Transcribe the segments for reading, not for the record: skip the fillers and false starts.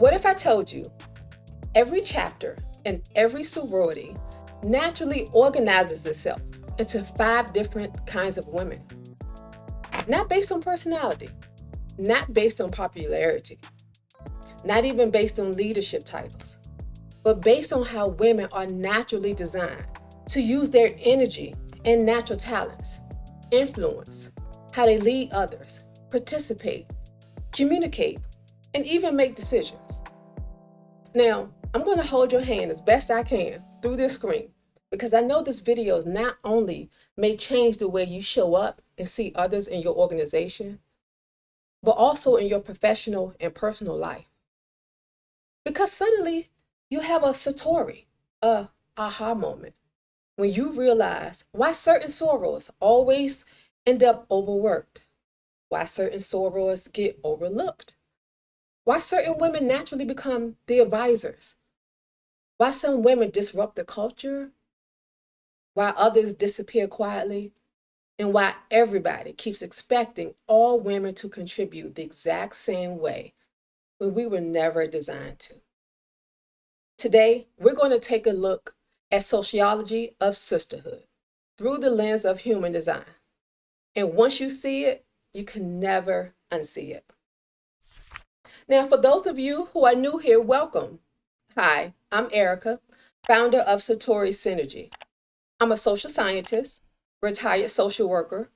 What if I told you every chapter and every sorority naturally organizes itself into 5 different kinds of women? Not based on personality, not based on popularity, not even based on leadership titles, but based on how women are naturally designed to use their energy and natural talents, influence, how they lead others, participate, communicate, and even make decisions. Now, I'm going to hold your hand as best I can through this screen because I know this video not only may change the way you show up and see others in your organization, but also in your professional and personal life. Because suddenly you have a satori, a aha moment, when you realize why certain sorors always end up overworked, why certain sorors get overlooked, why certain women naturally become the advisors, why some women disrupt the culture, why others disappear quietly, and why everybody keeps expecting all women to contribute the exact same way when we were never designed to. Today, we're going to take a look at sociology of sisterhood through the lens of human design. And once you see it, you can never unsee it. Now, for those of you who are new here, welcome. Hi, I'm Erica, founder of Satori Synergy. I'm a social scientist, retired social worker,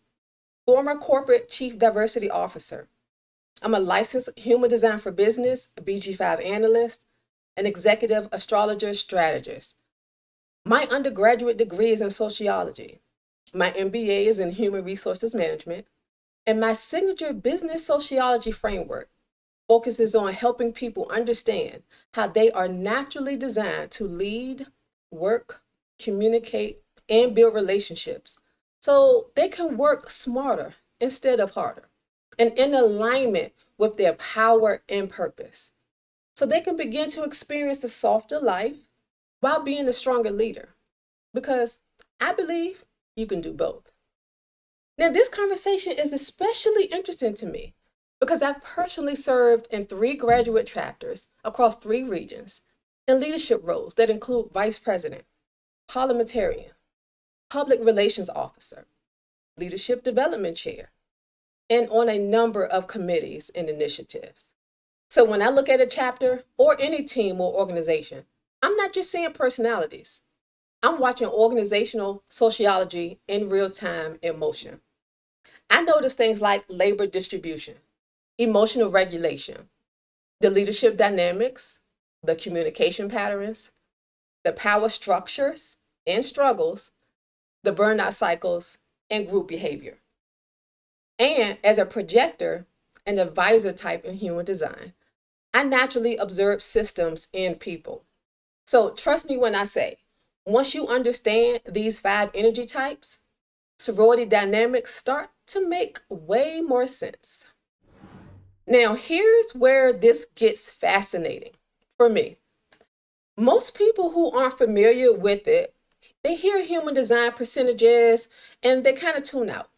former corporate chief diversity officer. I'm a licensed human design for business, a BG5 analyst, an executive astrologer strategist. My undergraduate degree is in sociology. My MBA is in human resources management, and my signature business sociology framework focuses on helping people understand how they are naturally designed to lead, work, communicate, and build relationships so they can work smarter instead of harder and in alignment with their power and purpose so they can begin to experience a softer life while being a stronger leader. Because I believe you can do both. Now, this conversation is especially interesting to me because I've personally served in 3 graduate chapters across 3 regions in leadership roles that include vice president, parliamentarian, public relations officer, leadership development chair, and on a number of committees and initiatives. So when I look at a chapter or any team or organization, I'm not just seeing personalities. I'm watching organizational sociology in real time in motion. I notice things like labor distribution, emotional regulation, the leadership dynamics, the communication patterns, the power structures and struggles, the burnout cycles, and group behavior. And as a projector, an advisor type in human design, I naturally observe systems in people. So trust me when I say, once you understand these 5 energy types, sorority dynamics start to make way more sense. Now, here's where this gets fascinating for me. Most people who aren't familiar with it, they hear human design percentages and they kind of tune out.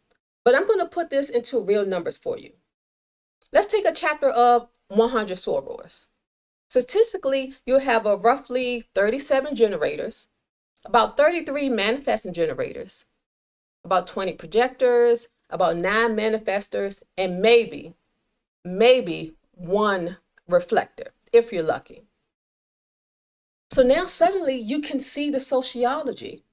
But I'm going to put this into real numbers for you. Let's take a chapter of 100 sorors. Statistically, you'll have a roughly 37 generators, about 33 manifesting generators, about 20 projectors, about 9 manifestors, and maybe 1 reflector, if you're lucky. So now suddenly you can see the sociology.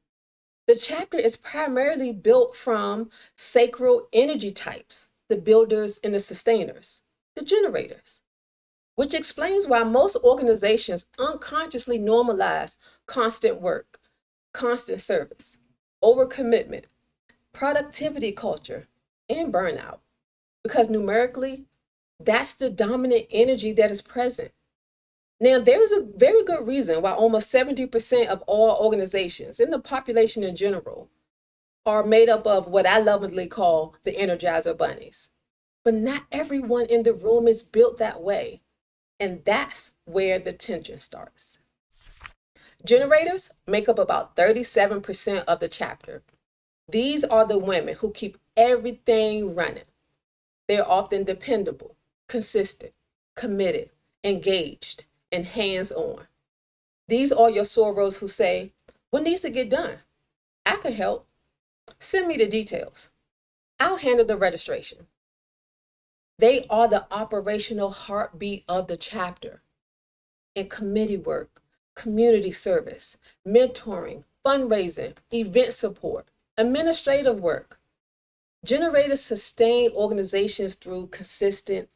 The chapter is primarily built from sacral energy types, the builders and the sustainers, the generators, which explains why most organizations unconsciously normalize constant work, constant service, overcommitment, productivity culture, and burnout. Because numerically, that's the dominant energy that is present. Now, there is a very good reason why almost 70% of all organizations and the population in general are made up of what I lovingly call the Energizer bunnies. But not everyone in the room is built that way. And that's where the tension starts. Generators make up about 37% of the chapter. These are the women who keep everything running. They're often dependable, consistent, committed, engaged, and hands-on. These are your sorors who say, what needs to get done? I can help. Send me the details. I'll handle the registration. They are the operational heartbeat of the chapter. In committee work, community service, mentoring, fundraising, event support, administrative work. Generators sustain organizations through consistent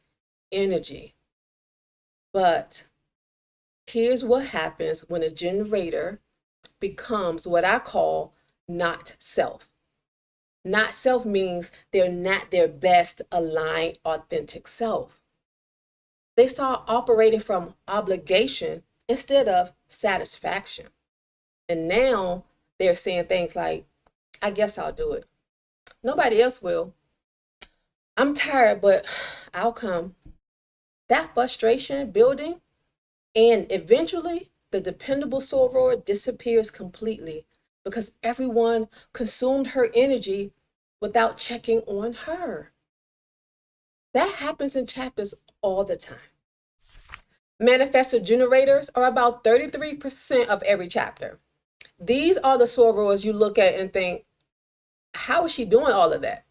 energy. But here's what happens when a generator becomes what I call not self. Not self means they're not their best aligned, authentic self. They start operating from obligation instead of satisfaction. And now they're saying things like, I guess I'll do it. Nobody else will. I'm tired, but I'll come. That frustration building, and eventually the dependable soror disappears completely because everyone consumed her energy without checking on her. That happens in chapters all the time. Manifestor generators are about 33% of every chapter. These are the sorors you look at and think, how is she doing all of that?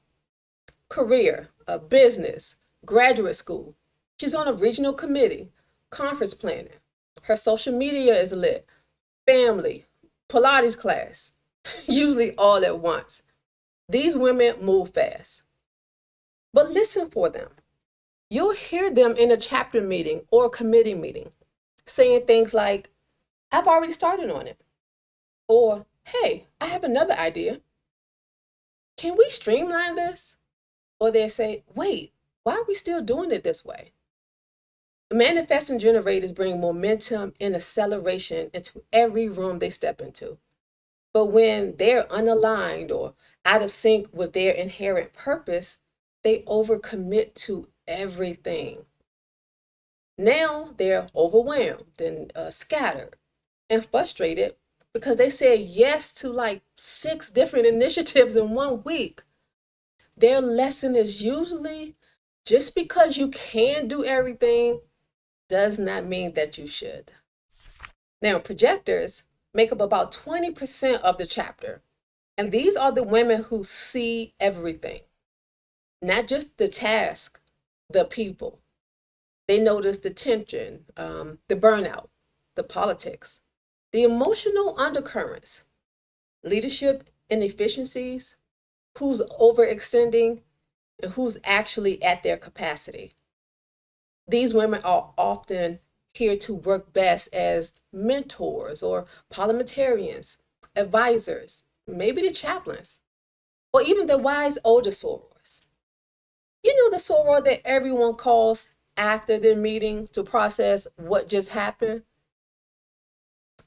Career, a business, graduate school. She's on a regional committee, conference planning. Her social media is lit. Family, Pilates class, usually all at once. These women move fast. But listen for them. You'll hear them in a chapter meeting or a committee meeting saying things like, I've already started on it. Or, hey, I have another idea. Can we streamline this? Or they'll say, wait, why are we still doing it this way? Manifesting generators bring momentum and acceleration into every room they step into. But when they're unaligned or out of sync with their inherent purpose, they overcommit to everything. Now they're overwhelmed and scattered and frustrated because they said yes to like 6 different initiatives in 1 week. Their lesson is usually just because you can do everything does not mean that you should. Now, projectors make up about 20% of the chapter. And these are the women who see everything, not just the task, the people. They notice the tension, the burnout, the politics, the emotional undercurrents, leadership inefficiencies, who's overextending, and who's actually at their capacity. These women are often here to work best as mentors or parliamentarians, advisors, maybe the chaplains, or even the wise older sorors. You know, the soror that everyone calls after their meeting to process what just happened?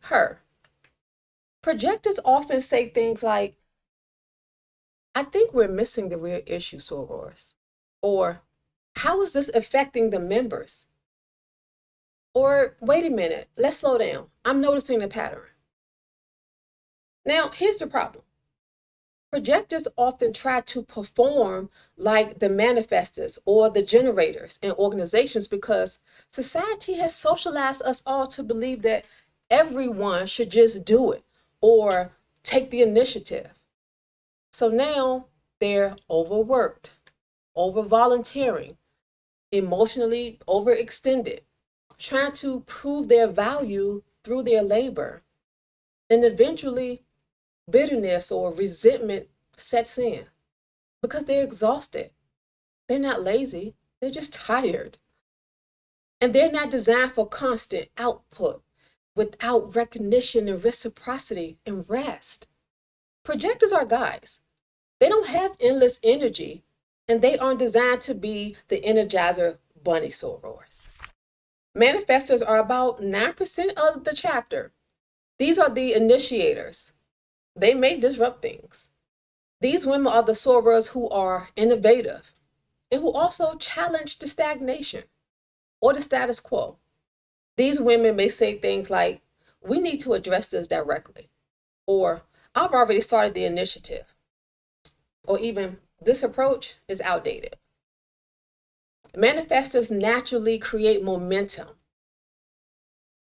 Her. Projectors often say things like, I think we're missing the real issue, sorors. Or, how is this affecting the members? Or, wait a minute, let's slow down. I'm noticing a pattern. Now, here's the problem. Projectors often try to perform like the manifestors or the generators in organizations because society has socialized us all to believe that everyone should just do it or take the initiative. So now they're overworked, over-volunteering, emotionally overextended, trying to prove their value through their labor. And eventually, bitterness or resentment sets in because they're exhausted. They're not lazy, they're just tired. And they're not designed for constant output without recognition and reciprocity and rest. Projectors are guys. They don't have endless energy, and they aren't designed to be the Energizer Bunny sorors. Manifestors are about 9% of the chapter. These are the initiators. They may disrupt things. These women are the sorors who are innovative and who also challenge the stagnation or the status quo. These women may say things like, we need to address this directly, or I've already started the initiative, or even this approach is outdated. Manifestors naturally create momentum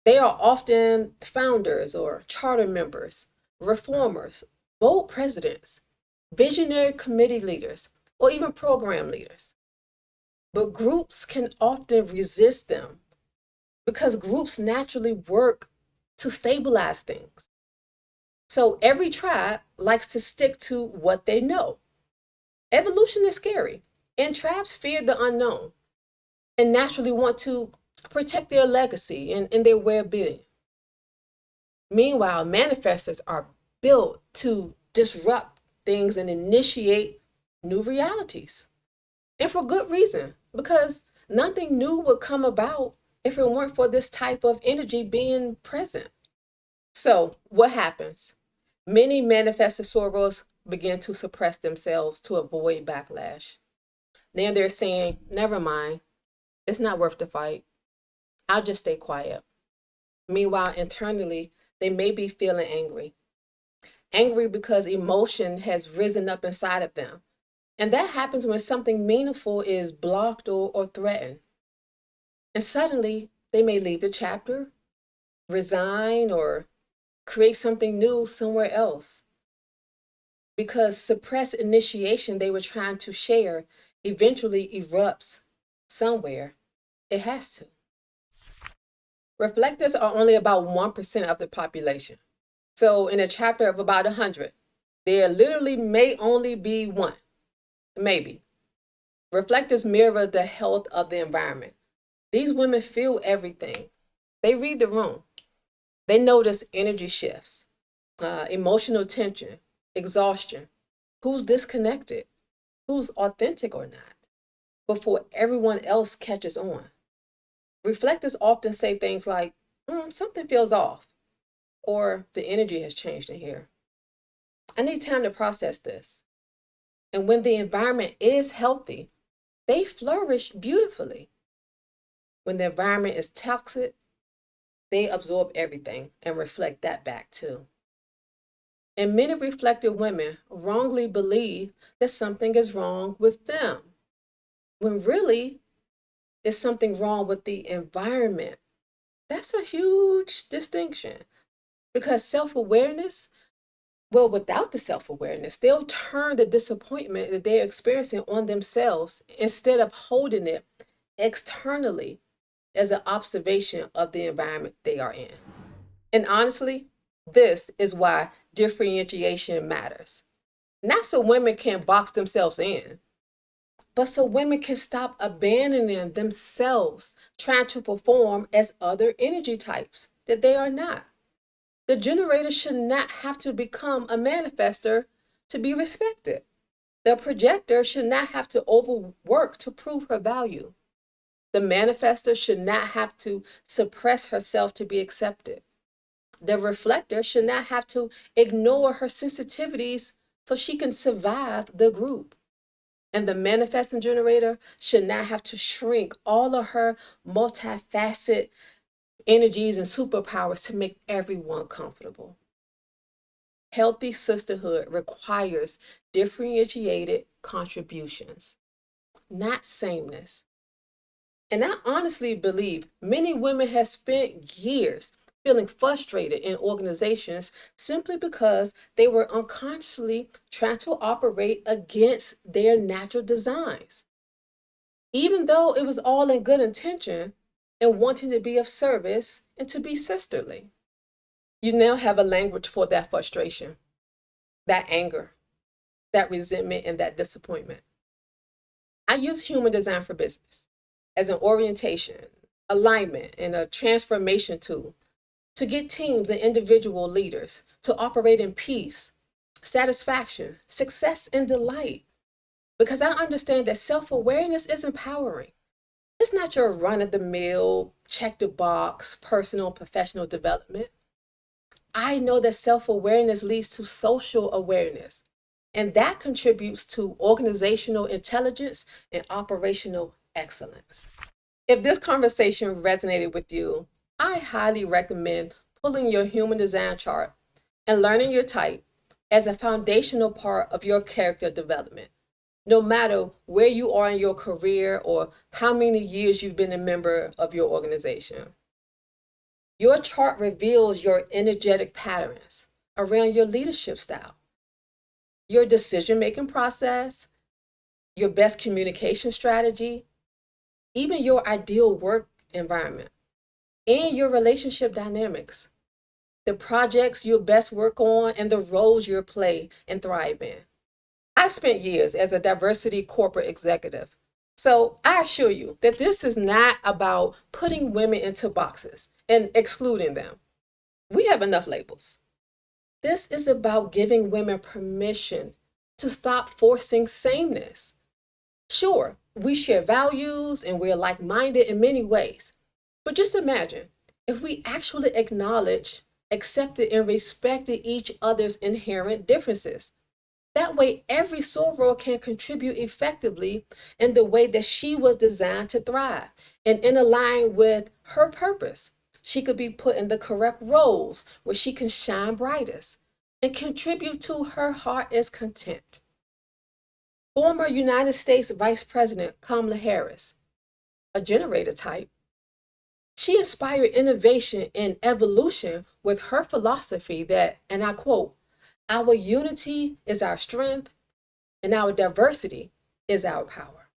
They are often founders or charter members, reformers, bold presidents, visionary committee leaders, or even program leaders. But groups can often resist them because groups naturally work to stabilize things. So every tribe likes to stick to what they know. Evolution is scary, and tribes fear the unknown and naturally want to protect their legacy and their well-being. Meanwhile, manifestors are built to disrupt things and initiate new realities. And for good reason, because nothing new would come about if it weren't for this type of energy being present. So, what happens? Many manifestor sorors begin to suppress themselves to avoid backlash. Then they're saying, never mind, it's not worth the fight. I'll just stay quiet. Meanwhile, internally, they may be feeling angry. Angry because emotion has risen up inside of them. And that happens when something meaningful is blocked or threatened. And suddenly, they may leave the chapter, resign, or create something new somewhere else. Because suppressed initiation they were trying to share eventually erupts somewhere. It has to. Reflectors are only about 1% of the population. So in a chapter of about 100, there literally may only be one, maybe. Reflectors mirror the health of the environment. These women feel everything. They read the room. They notice energy shifts, emotional tension, exhaustion, who's disconnected, who's authentic or not, before everyone else catches on. Reflectors often say things like, something feels off, or the energy has changed in here. I need time to process this. And when the environment is healthy, they flourish beautifully. When the environment is toxic, they absorb everything and reflect that back too. And many reflective women wrongly believe that something is wrong with them, when really it's something wrong with the environment. That's a huge distinction because self-awareness, well, without the self-awareness, they'll turn the disappointment that they're experiencing on themselves instead of holding it externally as an observation of the environment they are in. And honestly, this is why differentiation matters. Not so women can box themselves in, but so women can stop abandoning themselves trying to perform as other energy types that they are not. The generator should not have to become a manifester to be respected. The projector should not have to overwork to prove her value. The manifester should not have to suppress herself to be accepted. The reflector should not have to ignore her sensitivities so she can survive the group. And the manifesting generator should not have to shrink all of her multifaceted energies and superpowers to make everyone comfortable. Healthy sisterhood requires differentiated contributions, not sameness. And I honestly believe many women have spent years feeling frustrated in organizations simply because they were unconsciously trying to operate against their natural designs. Even though it was all in good intention and wanting to be of service and to be sisterly. You now have a language for that frustration, that anger, that resentment, and that disappointment. I use human design for business as an orientation, alignment, and a transformation tool to get teams and individual leaders to operate in peace, satisfaction, success, and delight. Because I understand that self-awareness is empowering. It's not your run-of-the-mill, check the box, personal and professional development. I know that self-awareness leads to social awareness, and that contributes to organizational intelligence and operational excellence. If this conversation resonated with you, I highly recommend pulling your human design chart and learning your type as a foundational part of your character development, no matter where you are in your career or how many years you've been a member of your organization. Your chart reveals your energetic patterns around your leadership style, your decision-making process, your best communication strategy, even your ideal work environment, and your relationship dynamics, the projects you'll best work on, and the roles you'll play and thrive in. I spent years as a diversity corporate executive, so I assure you that this is not about putting women into boxes and excluding them. We have enough labels. This is about giving women permission to stop forcing sameness. Sure, we share values and we're like-minded in many ways, but just imagine if we actually acknowledged, accepted, and respected each other's inherent differences. That way, every soror can contribute effectively in the way that she was designed to thrive and in align with her purpose. She could be put in the correct roles where she can shine brightest and contribute to her heart's content. Former United States Vice President Kamala Harris, a generator type, she inspired innovation and evolution with her philosophy that, and I quote, "Our unity is our strength and our diversity is our power."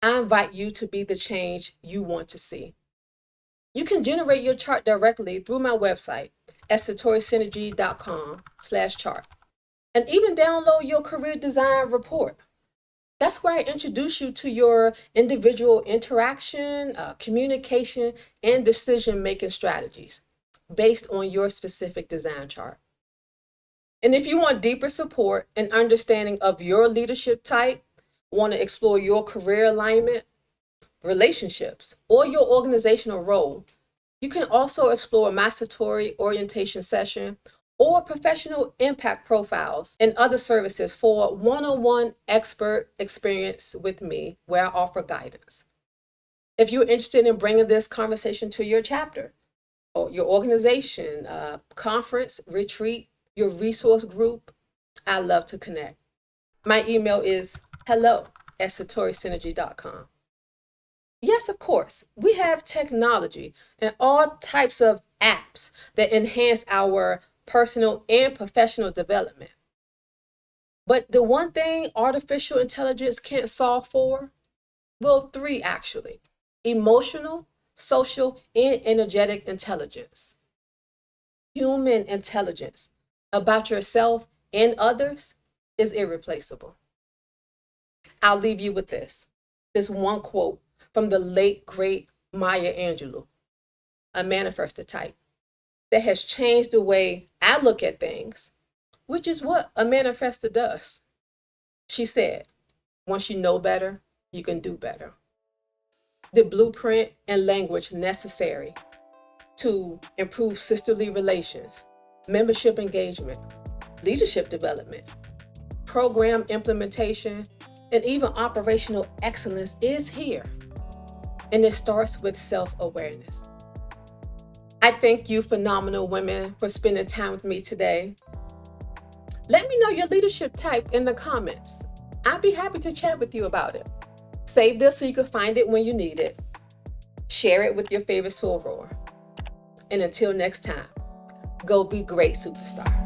I invite you to be the change you want to see. You can generate your chart directly through my website at satorisynergy.com/chart and even download your career design report. That's where I introduce you to your individual interaction, communication, and decision-making strategies based on your specific design chart. And if you want deeper support and understanding of your leadership type, want to explore your career alignment, relationships, or your organizational role, you can also explore my Satori orientation session or professional impact profiles and other services for one-on-one expert experience with me where I offer guidance. If you're interested in bringing this conversation to your chapter or your organization, conference, retreat, your resource group, I love to connect. My email is hello@satorisynergy.com. Yes, of course, we have technology and all types of apps that enhance our personal and professional development. But the one thing artificial intelligence can't solve for, well, three actually: emotional, social, and energetic intelligence. Human intelligence about yourself and others is irreplaceable. I'll leave you with this one quote from the late, great Maya Angelou, a manifestor type, that has changed the way I look at things, which is what a manifestor does. She said, "Once you know better, you can do better." The blueprint and language necessary to improve sisterly relations, membership engagement, leadership development, program implementation, and even operational excellence is here. And it starts with self-awareness. I thank you, phenomenal women, for spending time with me today. Let me know your leadership type in the comments. I'd be happy to chat with you about it. Save this so you can find it when you need it. Share it with your favorite soror. And until next time, go be great, superstar.